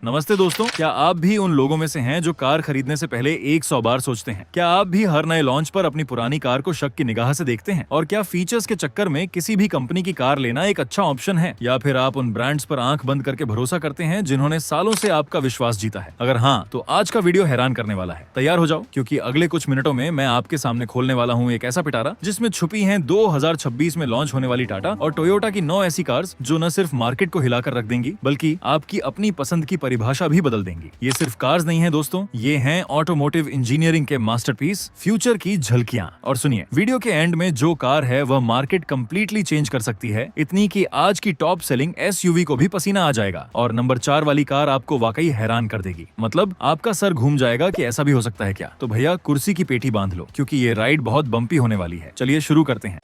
नमस्ते दोस्तों, क्या आप भी उन लोगों में से हैं जो कार खरीदने से पहले 100 बार सोचते हैं? क्या आप भी हर नए लॉन्च पर अपनी पुरानी कार को शक की निगाह से देखते हैं? और क्या फीचर्स के चक्कर में किसी भी कंपनी की कार लेना एक अच्छा ऑप्शन है, या फिर आप उन ब्रांड्स पर आंख बंद करके भरोसा करते हैं जिन्होंने सालों से आपका विश्वास जीता है? अगर हाँ, तो आज का वीडियो हैरान करने वाला है। तैयार हो जाओ, क्योंकि अगले कुछ मिनटों में मैं आपके सामने खोलने वाला हूँ एक ऐसा पिटारा जिसमें छुपी है 2026 में लॉन्च होने वाली टाटा और टोयोटा की 9 ऐसी कार्स जो न सिर्फ मार्केट को हिलाकर रख देंगी, बल्कि आपकी अपनी पसंद की परिभाषा भी बदल देंगी। ये सिर्फ कार्स नहीं है दोस्तों, ये हैं ऑटोमोटिव इंजीनियरिंग के मास्टरपीस, फ्यूचर की झलकियां। और सुनिए, वीडियो के एंड में जो कार है वह मार्केट कंप्लीटली चेंज कर सकती है, इतनी कि आज की टॉप सेलिंग एसयूवी को भी पसीना आ जाएगा। और नंबर 4 वाली कार आपको वाकई हैरान कर देगी। मतलब आपका सर घूम जाएगा कि ऐसा भी हो सकता है क्या। तो भैया कुर्सी की पेटी बांध लो, क्योंकि ये राइड बहुत बम्पी होने वाली है। चलिए शुरू करते हैं।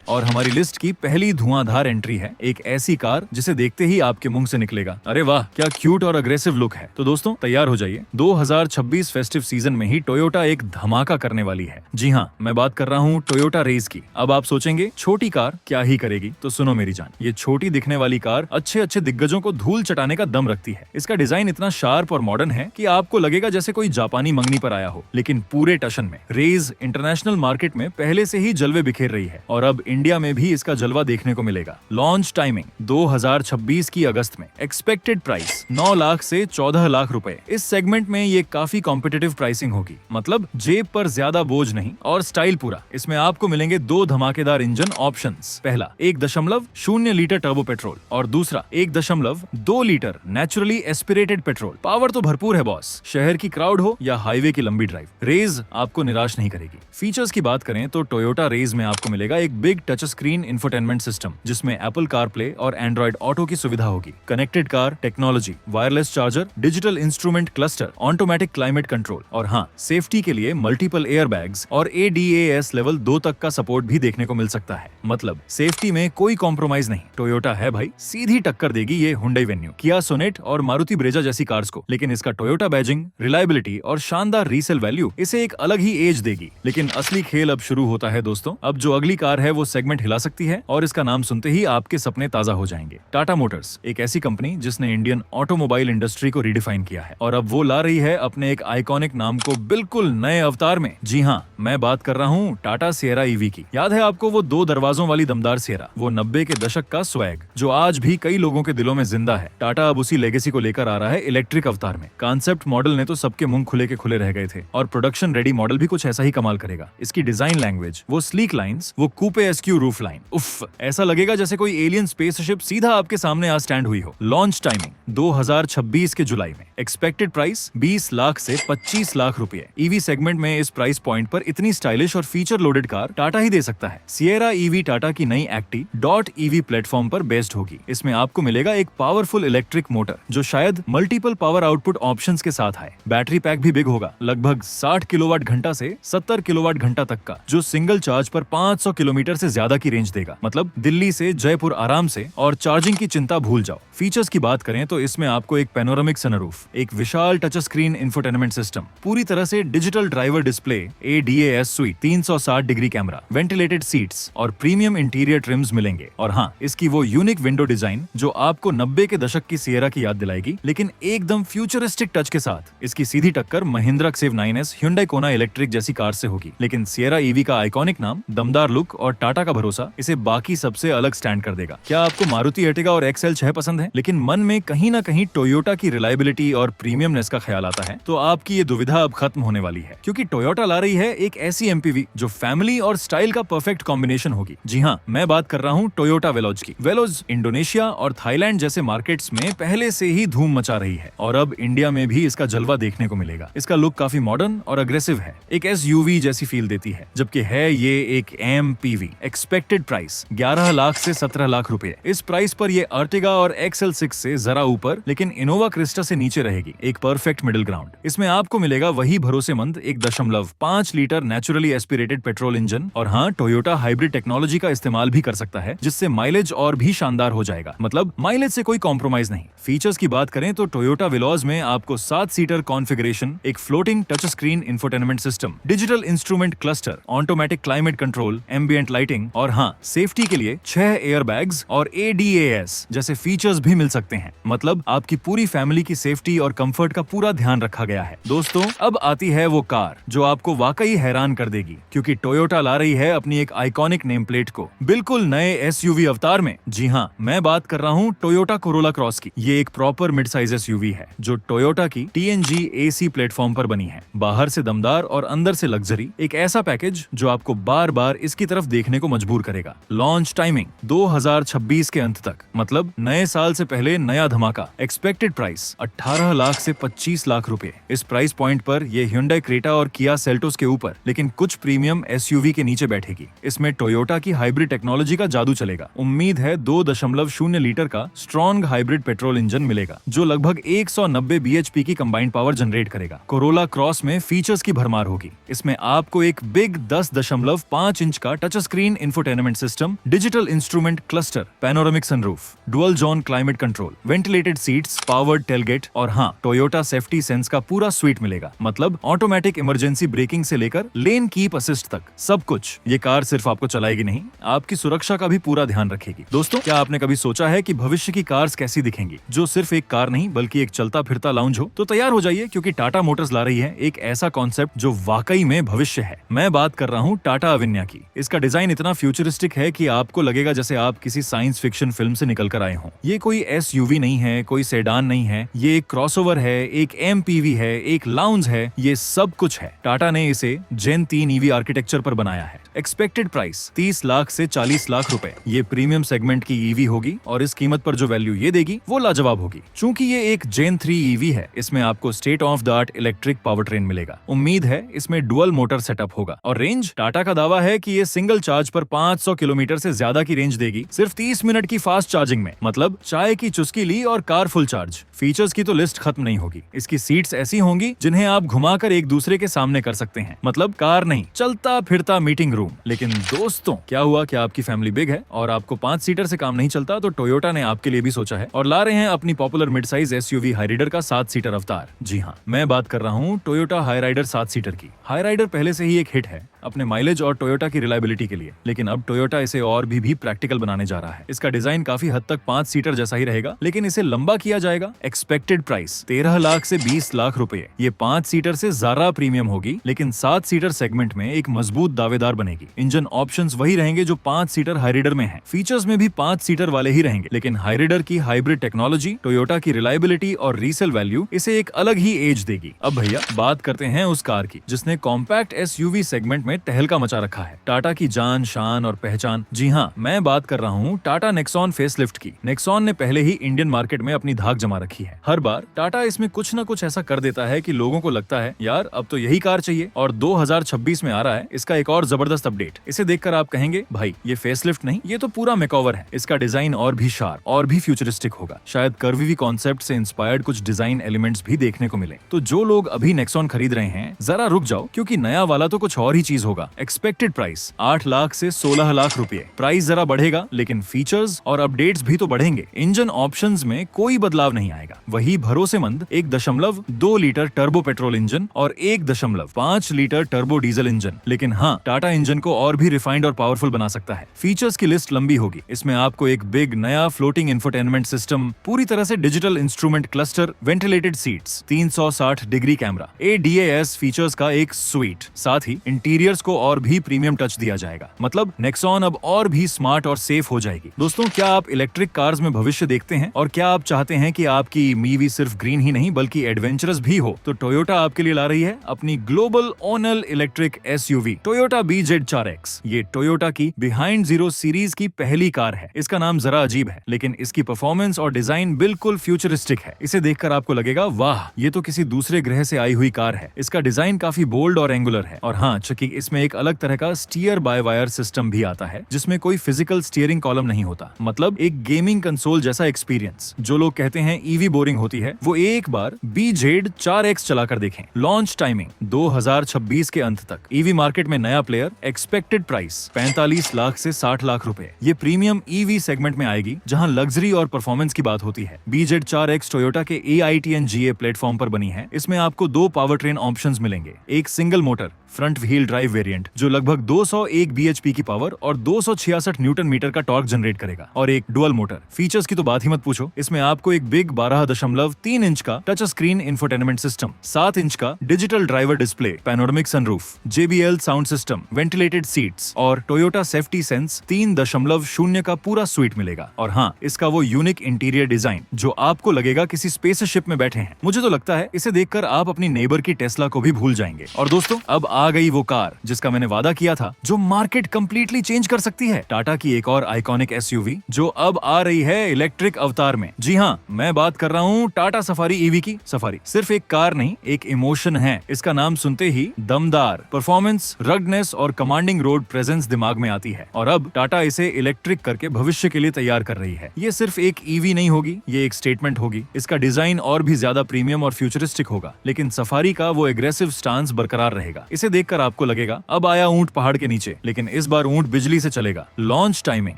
और हमारी लिस्ट की पहली धुआंधार एंट्री है एक ऐसी कार जिसे देखते ही आपके मुंह से निकलेगा, अरे वाह क्या क्यूट और अग्रेसिव लुक है। तो दोस्तों तैयार हो जाइए, 2026 फेस्टिव सीजन में ही टोयोटा एक धमाका करने वाली है। जी हाँ, मैं बात कर रहा हूँ टोयोटा रेज की। अब आप सोचेंगे छोटी कार क्या ही करेगी, तो सुनो मेरी जान, ये छोटी दिखने वाली कार अच्छे अच्छे दिग्गजों को धूल चटाने का दम रखती है। इसका डिजाइन इतना शार्प और मॉडर्न है कि आपको लगेगा जैसे कोई जापानी मंगनी पर आया हो, लेकिन पूरे टशन में। रेज इंटरनेशनल मार्केट में पहले से ही जलवे बिखेर रही है और अब इंडिया में भी इसका जलवा देखने को मिलेगा। लॉन्च टाइमिंग 2026 की अगस्त में। एक्सपेक्टेड प्राइस 9 लाख से 14 लाख रुपए। इस सेगमेंट में ये काफी कॉम्पिटिटिव प्राइसिंग होगी, मतलब जेब पर ज्यादा बोझ नहीं और स्टाइल पूरा। इसमें आपको मिलेंगे 2 धमाकेदार इंजन ऑप्शंस। पहला 1.0 लीटर टर्बो पेट्रोल और दूसरा 1.2 litre naturally aspirated petrol. Power तो भरपूर है बॉस, शहर की क्राउड हो या हाईवे की लंबी ड्राइव, रेज आपको निराश नहीं करेगी। फीचर्स की बात करें तो टोयोटा रेज में आपको मिलेगा एक big touch screen infotainment system, जिसमें एप्पल कारप्ले और एंड्रॉइड ऑटो की सुविधा होगी। Connected car technology, wireless charger, digital instrument cluster, automatic climate control और हाँ, सेफ्टी के लिए मल्टीपल एयरबैग्स और ADAS लेवल 2 तक का सपोर्ट भी देखने को मिल सकता है। मतलब सेफ्टी में कोई कॉम्प्रोमाइज नहीं। टोयोटा है भाई, सीधी टक्कर देगी ये हुंडई वेन्यू, किया सोनेट और मारुति ब्रेजा जैसी कार्स को। लेकिन इसका टोयोटा बैजिंग, रिलायबिलिटी और शानदार रीसेल वैल्यू इसे एक अलग ही एज देगी। लेकिन असली खेल अब शुरू होता है दोस्तों। अब जो अगली कार है वो सेगमेंट हिला सकती है और इसका नाम सुनते ही आपके सपने ताजा हो जाएंगे। टाटा मोटर्स, एक ऐसी कंपनी जिसने इंडियन ऑटोमोबाइल इंडस्ट्री को रिडिफाइन किया है और अब वो ला रही है अपने एक आइकॉनिक नाम को बिल्कुल नए अवतार में। जी हाँ, मैं बात कर रहा हूँ टाटा सिएरा ईवी की। याद है आपको वो 2 दरवाजों वाली दमदार सिएरा, वो 90 के दशक का स्वैग जो आज भी कई लोगों के दिलों में जिंदा है। टाटा अब उसी लेगेसी को लेकर आ रहा है इलेक्ट्रिक अवतार में। कॉन्सेप्ट मॉडल ने तो सबके मुंह खुले के खुले रह गए थे और प्रोडक्शन रेडी मॉडल भी कुछ ऐसा ही कमाल करेगा। इसकी डिजाइन लैंग्वेज, वो स्लीक लाइंस, वो कूपे एसक्यू रूफ लाइन, उफ, ऐसा लगेगा जैसे कोई एलियन स्पेसशिप सीधा आपके सामने आ स्टैंड हुई हो। लॉन्च टाइमिंग 2026 के जुलाई में। एक्सपेक्टेड प्राइस 20 लाख से 25 लाख रुपए। ईवी सेगमेंट में इस प्राइस पॉइंट पर इतनी स्टाइलिश और फीचर लोडेड कार टाटा ही दे सकता है। सिएरा ईवी टाटा की नई एक्टी .EV प्लेटफॉर्म पर बेस्ड होगी। इसमें आपको मिलेगा एक पावरफुल इलेक्ट्रिक मोटर जो शायद मल्टीपल पावर आउटपुट ऑप्शंस के साथ आए। बैटरी पैक भी बिग होगा, लगभग 60 किलोवाट घंटा से 70 किलोवाट घंटा तक का, जो सिंगल चार्ज पर 500 किलोमीटर से ज्यादा की रेंज देगा। मतलब दिल्ली से जयपुर आराम से, और चार्जिंग की चिंता भूल जाओ। फीचर्स की बात करें तो इसमें आपको एक पैनोरामिक सनरूफ, एक विशाल टच स्क्रीन इंफोटेनमेंट सिस्टम, पूरी तरह से digital driver display, ADAS suite, 360 degree camera, ventilated seats और प्रीमियम इंटीरियर ट्रिम्स मिलेंगे। और हाँ, इसकी वो यूनिक विंडो डिजाइन जो आपको 90 के दशक की सिएरा की याद दिलाएगी, लेकिन एकदम फ्यूचरिस्टिक टच के साथ। इसकी सीधी टक्कर Mahindra XEV 9S, Hyundai Kona electric जैसी कार से होगी। लेकिन सिएरा ईवी का आइकॉनिक नाम, दमदार लुक और टाटा का भरोसा इसे बाकी सबसे अलग स्टैंड कर देगा। क्या आपको मारुति अर्टिगा और XL6 पसंद है, लेकिन मन में कहीं ना कहीं टोयोटा की रिलायबिलिटी और प्रीमियमनेस का ख्याल आता है, तो आपकी ये दुविधा अब खत्म होने वाली है, क्योंकि टोयोटा ला रही है एक ऐसी MPV जो फैमिली और स्टाइल का परफेक्ट कॉम्बिनेशन होगी। जी हाँ, मैं बात कर रहा हूँ टोयोटा वेलोज की। वेलोज इंडोनेशिया और थाईलैंड जैसे मार्केट्स में पहले से ही धूम मचा रही है और अब इंडिया में भी इसका जलवा देखने को मिलेगा। इसका लुक काफी मॉडर्न और अग्रेसिव है, एक SUV जैसी फील देती है, जबकि है ये एक MPV। एक्सपेक्टेड प्राइस 11 लाख से 17 लाख रुपए। इस प्राइस पर ये अर्टिगा और XL6 से जरा ऊपर, लेकिन इनोवा क्रिस्टा से नीचे रहेगी। एक परफेक्ट मिडिल ग्राउंड। इसमें आपको मिलेगा वही भरोसेमंद 1.5 litre naturally aspirated petrol engine और हाँ, टोयोटा हाइब्रिड टेक्नोलॉजी का इस्तेमाल भी कर सकता है, जिससे माइलेज और भी शानदार हो जाएगा। मतलब माइलेज से कोई कॉम्प्रोमाइज नहीं। फीचर्स की बात करें तो टोयोटा वेलोज में आपको 7 सीटर कॉन्फ़िगरेशन, एक floating touch screen infotainment system, digital instrument cluster, automatic climate control, ambient lighting seating और हाँ, सेफ्टी के लिए 6 एयर बैग्स और ADAS जैसे फीचर्स भी मिल सकते हैं। मतलब आपकी पूरी फैमिली की सेफ्टी और कंफर्ट का पूरा ध्यान रखा गया है। दोस्तों, अब आती है वो कार जो आपको वाकई हैरान कर देगी, क्योंकि टोयोटा ला रही है अपनी एक आइकॉनिक नेम प्लेट को बिल्कुल नए SUV अवतार में। जी हाँ, मैं बात कर रहा हूँ टोयोटा कोरोला क्रॉस की। ये एक प्रॉपर मिड साइज SUV है जो टोयोटा की TNG AC प्लेटफॉर्म पर बनी है। बाहर से दमदार और अंदर से लग्जरी, एक ऐसा पैकेज जो आपको बार बार इसकी तरफ देखने को मजबूर करेगा। लॉन्च टाइमिंग 2026 के अंत तक, मतलब नए साल से पहले नया धमाका। एक्सपेक्टेड प्राइस 18 लाख से 25 लाख रुपए। इस प्राइस पॉइंट पर यह Hyundai क्रेटा और किया सेल्टोस के ऊपर, लेकिन कुछ प्रीमियम SUV के नीचे बैठेगी। इसमें टोयोटा की हाइब्रिड टेक्नोलॉजी का जादू चलेगा। उम्मीद है 2.0 लीटर का स्ट्रॉन्ग हाइब्रिड पेट्रोल इंजन मिलेगा जो लगभग 190 bhp की कंबाइंड पावर जनरेट करेगा। कोरोला क्रॉस में फीचर्स की भरमार होगी। इसमें आपको एक बिग 10.5 इंच का touch screen infotainment system, digital instrument cluster, panoramic sunroof, dual zone climate control, ventilated seats, powered tailgate और हाँ, टोयोटा सेफ्टी सेंस का पूरा स्वीट मिलेगा। मतलब ऑटोमेटिक इमरजेंसी ब्रेकिंग से लेकर लेन कीप असिस्ट तक सब कुछ। ये कार सिर्फ आपको चलाएगी नहीं, आपकी सुरक्षा का भी पूरा ध्यान रखेगी। दोस्तों, क्या आपने कभी सोचा है कि भविष्य की कार्स कैसी दिखेंगी, जो सिर्फ एक कार नहीं बल्कि एक चलता फिरता लाउंज हो? तो तैयार हो जाइए, क्योंकि टाटा मोटर्स ला रही है एक ऐसा कॉन्सेप्ट जो वाकई में भविष्य है। मैं बात कर रहा हूँ टाटा अविन्या की। इसका डिजाइन इतना फ्यूचरिस्टिक है कि आपको लगेगा जैसे आप किसी साइंस फिक्शन फिल्म से निकल कर आए हों। ये कोई SUV नहीं है, कोई सेडान नहीं है, ये एक क्रॉसओवर है, एक MPV है, एक लाउंज है, ये सब कुछ है। टाटा ने इसे जेन 3 EV आर्किटेक्चर पर बनाया है। एक्सपेक्टेड प्राइस 30 लाख से 40 लाख रुपए। ये प्रीमियम सेगमेंट की EV होगी और इस कीमत पर जो वैल्यू ये देगी वो लाजवाब होगी। चूंकि ये एक जेन 3 EV है, इसमें आपको state of the art electric power train मिलेगा। उम्मीद है इसमें डुअल मोटर सेटअप होगा और रेंज, टाटा का दावा है कि ये सिंगल चार्ज पर 500 किलोमीटर से ज्यादा की रेंज देगी सिर्फ 30 मिनट की फास्ट चार्जिंग में। मतलब चाय की चुस्की ली और कार फुल चार्ज। फीचर्स की तो लिस्ट खत्म नहीं होगी। इसकी सीट्स ऐसी होंगी जिन्हें आप घुमाकर एक दूसरे के सामने कर सकते हैं। मतलब कार नहीं, चलता फिरता मीटिंग रूम। लेकिन दोस्तों, क्या हुआ, क्या आपकी फैमिली बिग है और आपको 5 सीटर से काम नहीं चलता? तो टोयोटा ने आपके लिए भी सोचा है और ला रहे हैं अपनी popular mid size SUV Hyryder का 7 सीटर अवतार। जी हाँ, मैं बात कर रहा हूँ टोयोटा हाईराइडर 7 सीटर की। हाईराइडर पहले से ही एक हिट है अपने माइलेज और टोयोटा की रिलायबिलिटी के लिए, लेकिन अब टोयोटा इसे और भी प्रैक्टिकल बनाने जा रहा है। इसका डिजाइन काफी हद तक 5 सीटर जैसा ही रहेगा, लेकिन इसे लंबा किया जाएगा। एक्सपेक्टेड प्राइस 13 लाख से 20 लाख रुपए। ये 5 सीटर से ज्यादा प्रीमियम होगी, लेकिन 7 सीटर सेगमेंट में एक मजबूत दावेदार बनेगी। इंजन ऑप्शंस वही रहेंगे जो 5 सीटर हाईराइडर में है। फीचर्स में भी 5 सीटर वाले ही रहेंगे, लेकिन हाईराइडर की हाइब्रिड टेक्नोलॉजी, टोयोटा की रिलायबिलिटी और रीसेल वैल्यू इसे एक अलग ही एज देगी। अब भैया बात करते हैं उस कार की जिसने कॉम्पैक्ट SUV सेगमेंट में तहलका मचा रखा है। टाटा की जान, शान और पहचान। जी हाँ, मैं बात कर रहा हूँ टाटा नेक्सॉन फेसलिफ्ट की। नेक्सॉन ने पहले ही इंडियन मार्केट में अपनी धाक जमा रखी है। हर बार टाटा इसमें कुछ न कुछ ऐसा कर देता है कि लोगों को लगता है यार अब तो यही कार चाहिए। और 2026 में आ रहा है इसका एक और जबरदस्त अपडेट। इसे देखकर आप कहेंगे भाई ये फेसलिफ्ट नहीं, ये तो पूरा मेकओवर है। इसका डिजाइन और भी शार्प और भी फ्यूचरिस्टिक होगा। शायद कर्वी कॉन्सेप्ट से इंस्पायर्ड कुछ डिजाइन एलिमेंट्स भी देखने को मिले। तो जो लोग अभी नेक्सॉन खरीद रहे हैं, जरा रुक जाओ, क्योंकि नया वाला तो कुछ और ही चीज होगा। एक्सपेक्टेड प्राइस 8 लाख से 16 लाख रुपए। प्राइस जरा बढ़ेगा, लेकिन फीचर्स और अपडेट्स भी तो बढ़ेंगे। इंजन ऑप्शंस में कोई बदलाव नहीं आएगा। वही भरोसेमंद 1.2 लीटर टर्बो पेट्रोल इंजन और 1.5 लीटर टर्बो डीजल इंजन। लेकिन हाँ, टाटा इंजन को और भी रिफाइंड और पावरफुल बना सकता है। फीचर्स की लिस्ट लंबी होगी। इसमें आपको एक बिग नया फ्लोटिंग इंफोटेनमेंट सिस्टम, पूरी तरह से digital instrument cluster, ventilated seats, 360 degree camera, ADAS features का एक स्वीट, साथ ही इंटीरियर्स को और भी प्रीमियम टच दिया जाएगा। मतलब नेक्सॉन अब और भी स्मार्ट और सेफ हो जाएगी। दोस्तों, क्या आप इलेक्ट्रिक कार्स में भविष्य देखते हैं और क्या आप चाहते हैं कि आपकी मीवी सिर्फ ग्रीन ही नहीं बल्कि एडवेंचरस भी हो? तो टोयोटा आपके लिए ला रही है अपनी ग्लोबल ऑनल इलेक्ट्रिक SUV टोयोटा BZ4X। ये टोयोटा की बिहाइंड जीरो सीरीज की पहली कार है। इसका नाम जरा अजीब है, लेकिन इसकी परफॉर्मेंस और डिजाइन बिल्कुल फ्यूचरिस्टिक है। इसे देखकर आपको लगेगा वाह, ये तो किसी दूसरे ग्रह से आई हुई कार है। इसका डिजाइन काफी बोल्ड और एंगुलर है। और हाँ, चूंकि इसमें एक अलग तरह का स्टीयर बाय वायर सिस्टम भी आता है, जिसमें कोई फिजिकल स्टीयरिंग कॉलम नहीं होता। मतलब एक गेमिंग कंसोल जैसा एक्सपीरियंस। जो लोग कहते हैं EV बोरिंग होती है, वो एक बार BZ4X चलाकर देखें। लॉन्च टाइमिंग 2026 के अंत तक। EV मार्केट में नया प्लेयर। एक्सपेक्टेड प्राइस 45 लाख से 60 लाख रुपए। ये प्रीमियम EV सेगमेंट में आएगी, जहां लग्जरी और परफॉर्मेंस की बात होती है। BZ4X टोयोटा के AITN GA प्लेटफॉर्म पर बनी है। इसमें आपको 2 पावर ट्रेन ऑप्शंस मिलेंगे। एक single motor front wheel drive variant जो लगभग 201 bhp HP की पावर और 266 न्यूटन मीटर का टॉर्क जनरेट करेगा और एक डुअल मोटर। फीचर्स की तो बात ही मत पूछो, इसमें आपको एक बिग 12.3 इंच का touch screen infotainment system, 7 inch का digital driver display, panoramic sunroof, JBL sound system, ventilated seats और टोयोटा सेफ्टी सेंस 3.0 का पूरा स्वीट मिलेगा। और हाँ, इसका वो यूनिक इंटीरियर डिजाइन जो आपको लगेगा किसी स्पेसशिप में बैठे हैं। मुझे तो लगता है इसे देखकर आप अपनी नेबर की टेस्ला को भी भूल जाएंगे। और दोस्तों, अब आ गई वो कार जिसका मैंने वादा किया था, जो मार्केट कंप्लीटली चेंज कर सकती है। टाटा की एक और आइकॉनिक SUV जो अब आ रही है इलेक्ट्रिक अवतार में। जी हाँ, मैं बात कर रहा हूँ टाटा सफारी EV की। सफारी सिर्फ एक कार नहीं, एक इमोशन है। इसका नाम सुनते ही दमदार परफॉर्मेंस, रगनेस और कमांडिंग रोड प्रेजेंस दिमाग में आती है। और अब टाटा इसे इलेक्ट्रिक करके भविष्य के लिए तैयार कर रही है। ये सिर्फ एक EV नहीं होगी, ये एक स्टेटमेंट होगी। इसका डिजाइन और भी ज्यादा प्रीमियम और फ्यूचरिस्टिक होगा, लेकिन सफारी का वो एग्रेसिव स्टांस बरकरार रहेगा। इसे देखकर आपको लगेगा अब आया ऊंट पहाड़ के नीचे, लेकिन इस बार ऊंट बिजली से चलेगा। लॉन्च टाइमिंग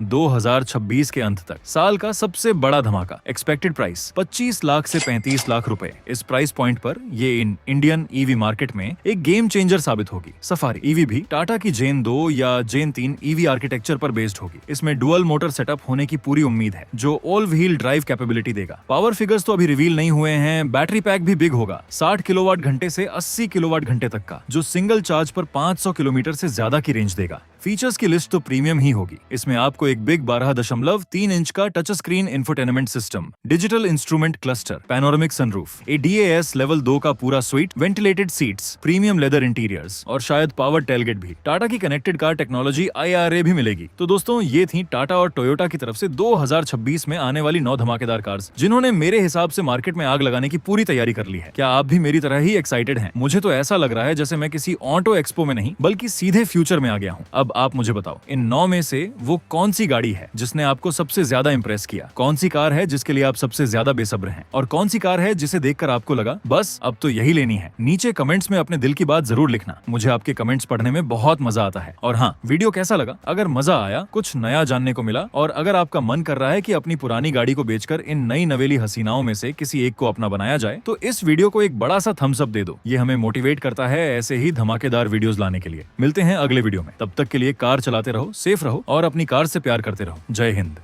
2026 के अंत तक। साल का सबसे बड़ा धमाका। एक्सपेक्टेड प्राइस 25 लाख से 35 लाख रुपए। इस प्राइस पॉइंट पर ये इंडियन EV मार्केट में एक गेम चेंजर साबित होगी। सफारी EV भी टाटा की जेन 2 या जेन 3 EV आर्किटेक्चर पर बेस्ड होगी। इसमें डुअल मोटर सेटअप होने की पूरी उम्मीद है, जो ऑल व्हील ड्राइव कैपेबिलिटी देगा। पावर फिगर्स तो अभी रिवील नहीं हुए हैं। बैटरी पैक भी बिग होगा, 60 किलोवाट घंटे से 80 किलोवाट घंटे तक का, जो सिंगल चार्ज पर 500 किलोमीटर से ज्यादा की रेंज देगा। फीचर्स की लिस्ट तो प्रीमियम ही होगी। इसमें आपको एक बिग 12.3 इंच का touch screen infotainment system, digital instrument cluster, panoramic sunroof, DAS level 2 का पूरा sweet, ventilated seats, premium leather interiors और शायद पावर टेलगेट भी। टाटा की कनेक्टेड कार टेक्नोलॉजी IRA भी मिलेगी। तो दोस्तों, ये थी टाटा और टोयोटा की तरफ से 2026 में आने वाली 9 धमाकेदार कार्स, जिन्होंने मेरे हिसाब से मार्केट में आग लगाने की पूरी तैयारी कर ली है। क्या आप भी मेरी तरह ही एक्साइटेड हैं? मुझे तो ऐसा लग रहा है जैसे मैं किसी ऑटो एक्सपो में नहीं, बल्कि सीधे फ्यूचर में आ गया हूँ। अब आप मुझे बताओ, इन 9 में से वो कौन सी गाड़ी है जिसने आपको सबसे ज्यादा इंप्रेस किया? कौन सी कार है जिसके लिए आप सबसे ज्यादा बेसब्र हैं? और कौन सी कार है जिसे देखकर आपको लगा बस अब तो यही लेनी है? नीचे कमेंट्स में अपने दिल की बात जरूर लिखना। मुझे आपके कमेंट्स पढ़ने में बहुत मजा आता है। और हाँ, वीडियो कैसा लगा? अगर मजा आया, कुछ नया जानने को मिला, और अगर आपका मन कर रहा है कि अपनी पुरानी गाड़ी को बेचकर इन नई नवेली हसीनाओं में से किसी एक को अपना बनाया जाए, तो इस वीडियो को एक बड़ा सा थम्स अप दे दो। ये हमें मोटिवेट करता है ऐसे ही धमाकेदार वीडियोस लाने के लिए। मिलते हैं अगले वीडियो में। तब तक के लिए कार चलाते रहो, सेफ रहो और अपनी कार से प्यार करते रहो। जय हिंद।